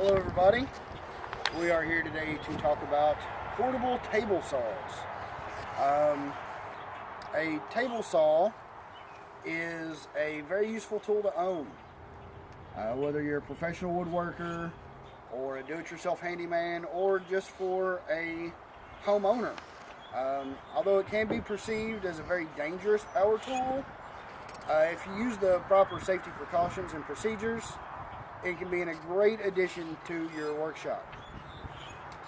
Hello everybody. We are here today to talk about portable table saws. A table saw is a very useful tool to own. Whether you're a professional woodworker or a do-it-yourself handyman or just for a homeowner. Although it can be perceived as a very dangerous power tool, if you use the proper safety precautions and procedures, it can be a great addition to your workshop.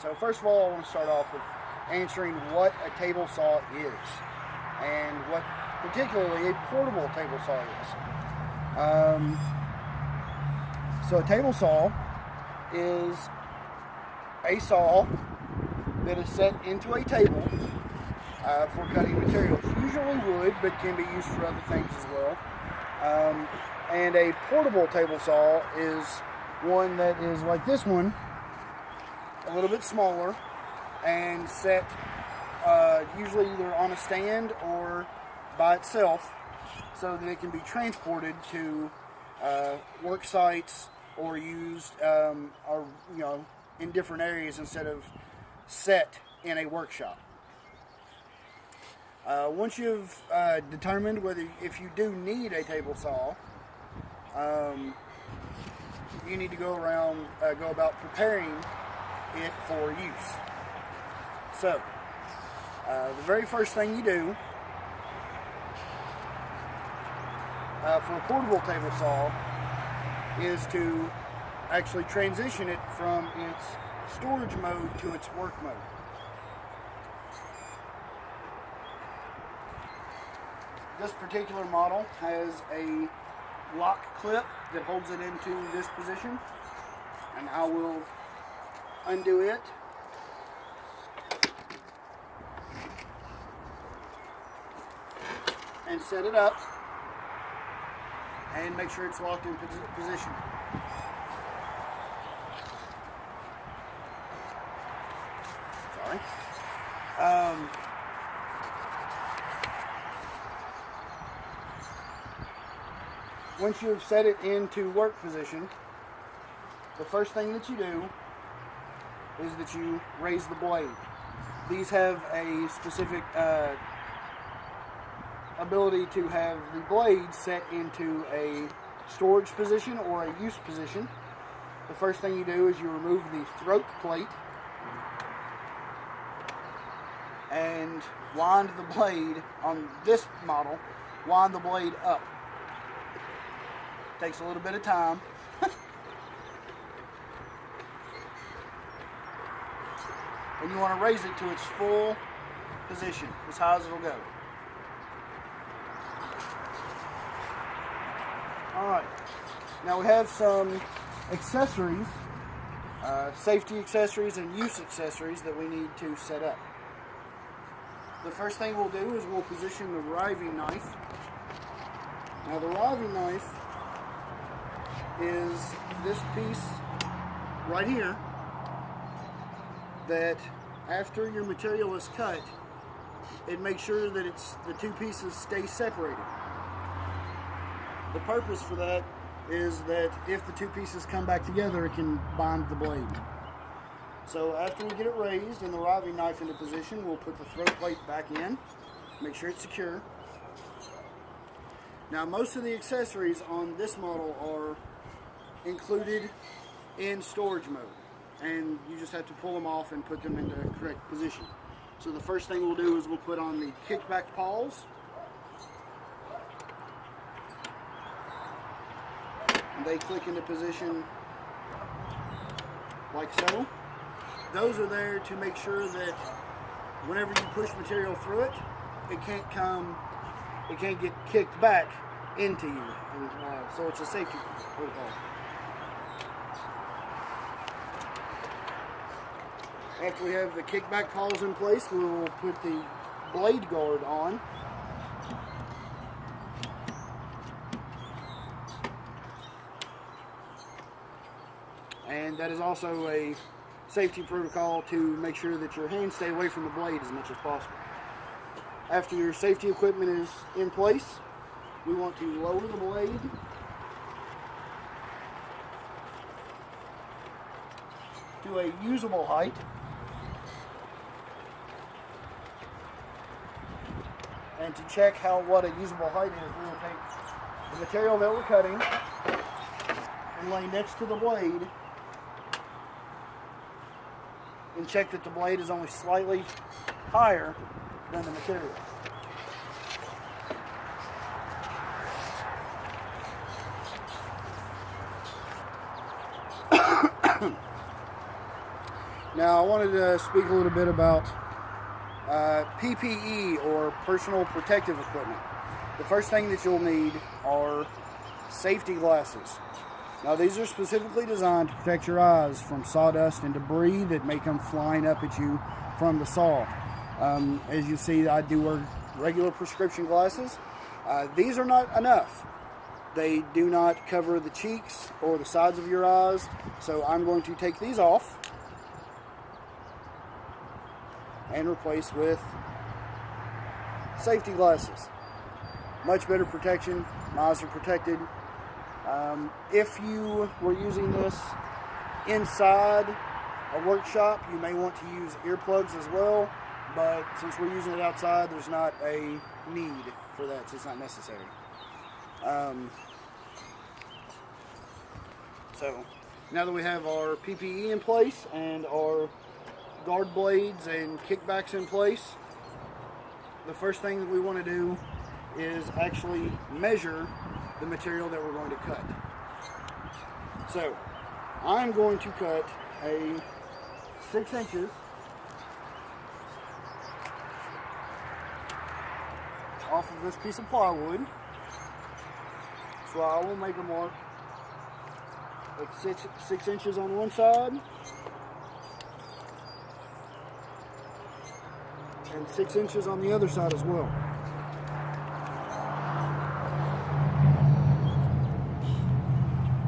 So first of all, I want to start off with answering what a table saw is and what particularly a portable table saw is. So a table saw is a saw that is set into a table for cutting materials. Usually wood, but can be used for other things as well. And a portable table saw is one that is like this one, a little bit smaller, and set usually either on a stand or by itself, so that it can be transported to work sites or used in different areas instead of set in a workshop. Once you've determined if you do need a table saw, you need to go about preparing it for use. So, the very first thing you do for a portable table saw is to actually transition it from its storage mode to its work mode. This particular model has a lock clip that holds it into this position, and I will undo it. And set it up and make sure it's locked in position. Sorry. Once you've set it into work position, the first thing that you do is that you raise the blade. These have a specific ability to have the blade set into a storage position or a use position. The first thing you do is you remove the throat plate and wind the blade on this model, wind the blade up. Takes a little bit of time. And you want to raise it to its full position, as high as it'll go. Alright, now we have some accessories, safety accessories and use accessories that we need to set up. The first thing we'll do is we'll position the riving knife. Now the riving knife is this piece right here that after your material is cut, it makes sure that the two pieces stay separated. The purpose for that is that if the two pieces come back together, it can bind the blade. So after we get it raised and the riving knife into position, we'll put the throat plate back in, make sure it's secure. Now most of the accessories on this model are included in storage mode, and you just have to pull them off and put them into the correct position. So the first thing we'll do is we'll put on the kickback pawls. And they click into position like so. Those are there to make sure that whenever you push material through it, it can't get kicked back into you. And, so it's a safety protocol. After we have the kickback pawls in place, we will put the blade guard on. And that is also a safety protocol to make sure that your hands stay away from the blade as much as possible. After your safety equipment is in place, we want to lower the blade to a usable height. And to check what a usable height is, we will take the material that we're cutting and lay next to the blade and check that the blade is only slightly higher than the material. Now, I wanted to speak a little bit about PPE, or personal protective equipment. The first thing that you'll need are safety glasses. Now, these are specifically designed to protect your eyes from sawdust and debris that may come flying up at you from the saw. As you see, I do wear regular prescription glasses. These are not enough. They do not cover the cheeks or the sides of your eyes, so I'm going to take these off and replace with safety glasses. Much better protection. My eyes are protected. If you were using this inside a workshop, you may want to use earplugs as well, but since we're using it outside, there's not a need for that, so it's not necessary. So now that we have our PPE in place and our guard blades and kickbacks in place, the first thing that we want to do is actually measure the material that we're going to cut. So I'm going to cut a 6 inches off of this piece of plywood. So I will make a mark like 6 inches on one side and 6 inches on the other side as well.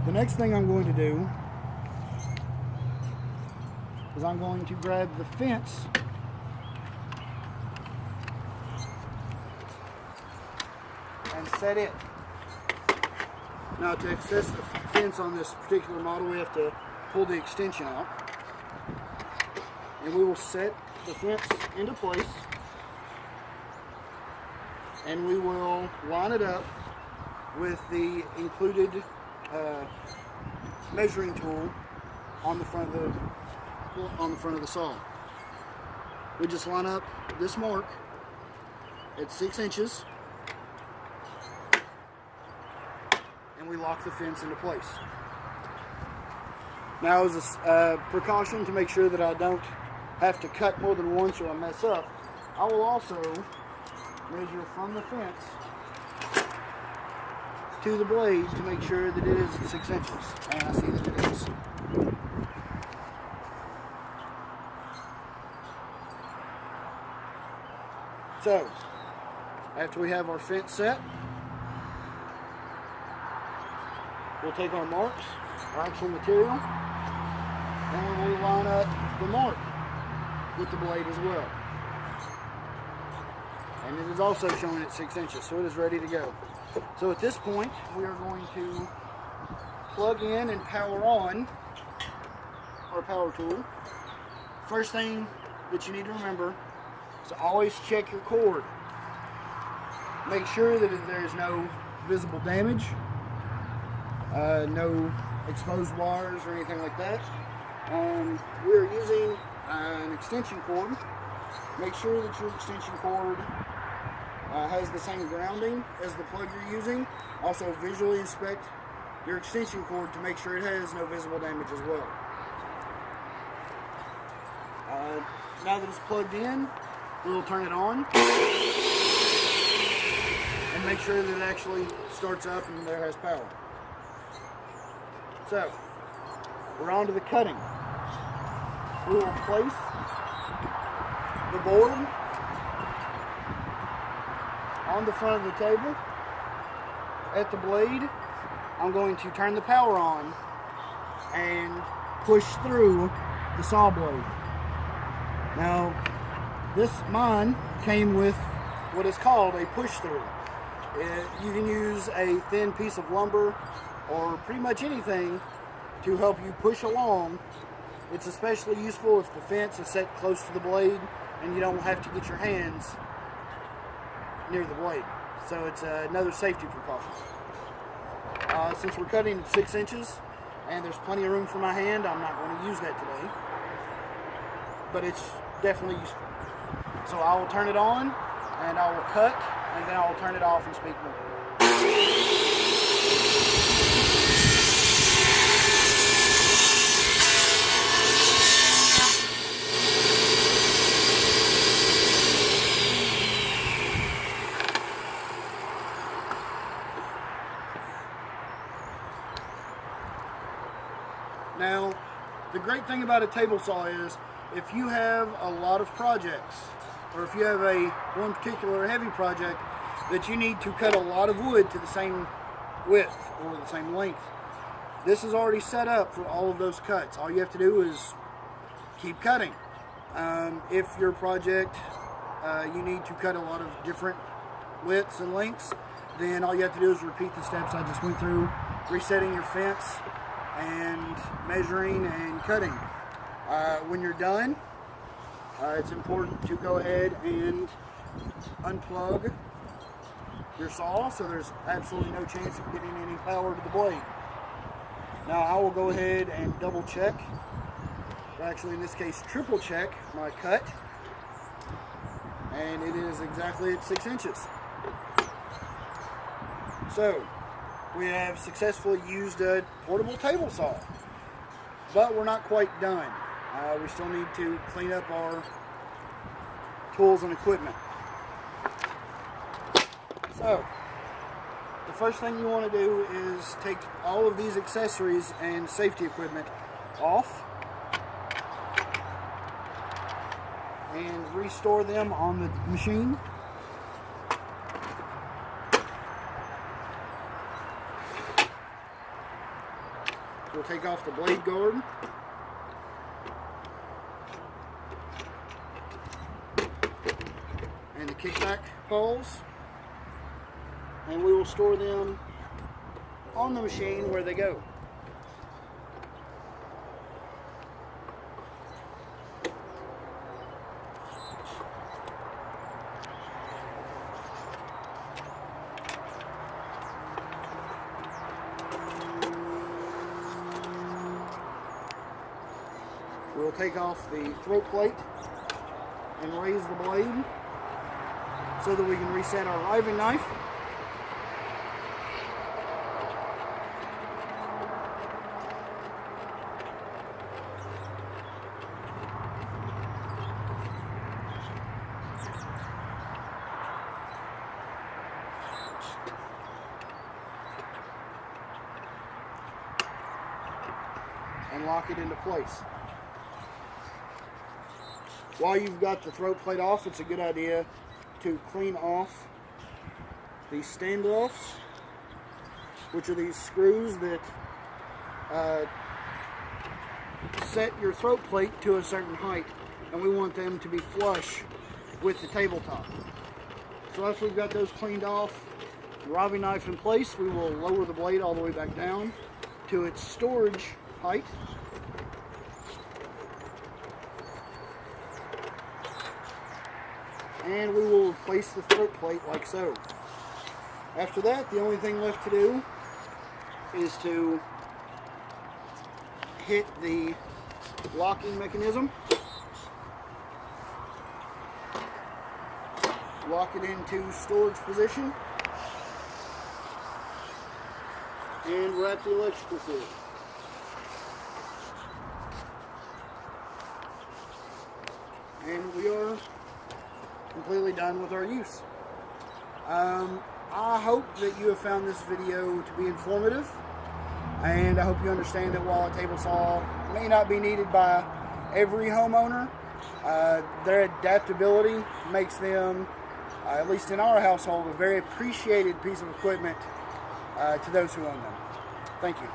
The next thing I'm going to do is I'm going to grab the fence and set it. Now, to access the fence on this particular model, we have to pull the extension out, and we will set the fence into place, and we will line it up with the included measuring tool on the front of the saw. We just line up this mark at 6 inches, and we lock the fence into place. Now, as a precaution to make sure that I don't have to cut more than once or I mess up, I will also measure from the fence to the blade to make sure that it is 6 inches, and I see that it is. So, after we have our fence set, we'll take our marks, our actual material, and we will line up the mark with the blade as well. And it is also shown at 6 inches, so it is ready to go. So at this point, we are going to plug in and power on our power tool. First thing that you need to remember is to always check your cord. Make sure that there is no visible damage, no exposed wires or anything like that. We are using an extension cord. Make sure that your extension cord has the same grounding as the plug you're using. Also, visually inspect your extension cord to make sure it has no visible damage as well. Now that it's plugged in, we'll turn it on and make sure that it actually starts up and there has power. So, we're on to the cutting. We will place the board on the front of the table. At the blade, I'm going to turn the power on and push through the saw blade. Now, mine came with what is called a push through. You can use a thin piece of lumber or pretty much anything to help you push along It's especially useful if the fence is set close to the blade and you don't have to get your hands near the blade. So it's another safety precaution. Since we're cutting at 6 inches and there's plenty of room for my hand, I'm not going to use that today. But it's definitely useful. So I will turn it on and I will cut, and then I will turn it off and speak more. Now, the great thing about a table saw is if you have a lot of projects, or if you have one particular heavy project that you need to cut a lot of wood to the same width or the same length, this is already set up for all of those cuts. All you have to do is keep cutting. If your project you need to cut a lot of different widths and lengths, then all you have to do is repeat the steps I just went through, resetting your fence and measuring and cutting. When you're done, it's important to go ahead and unplug your saw so there's absolutely no chance of getting any power to the blade. Now I will go ahead and double check, or actually in this case triple check my cut, and it is exactly at 6 inches. So we have successfully used a portable table saw, but we're not quite done. We still need to clean up our tools and equipment. So, the first thing you want to do is take all of these accessories and safety equipment off and restore them on the machine. We'll take off the blade guard. And the kickback poles. And we will store them on the machine where they go. We'll take off the throat plate and raise the blade so that we can reset our riving knife. And lock it into place. While you've got the throat plate off, it's a good idea to clean off these standoffs, which are these screws that set your throat plate to a certain height, and we want them to be flush with the tabletop. So after we've got those cleaned off, the riving knife in place, we will lower the blade all the way back down to its storage height. And we will replace the throat plate like so. After that, the only thing left to do is to hit the locking mechanism, lock it into storage position, and wrap the electrical cord. And we are completely done with our use. I hope that you have found this video to be informative, and I hope you understand that while a table saw may not be needed by every homeowner, their adaptability makes them, at least in our household, a very appreciated piece of equipment to those who own them. Thank you.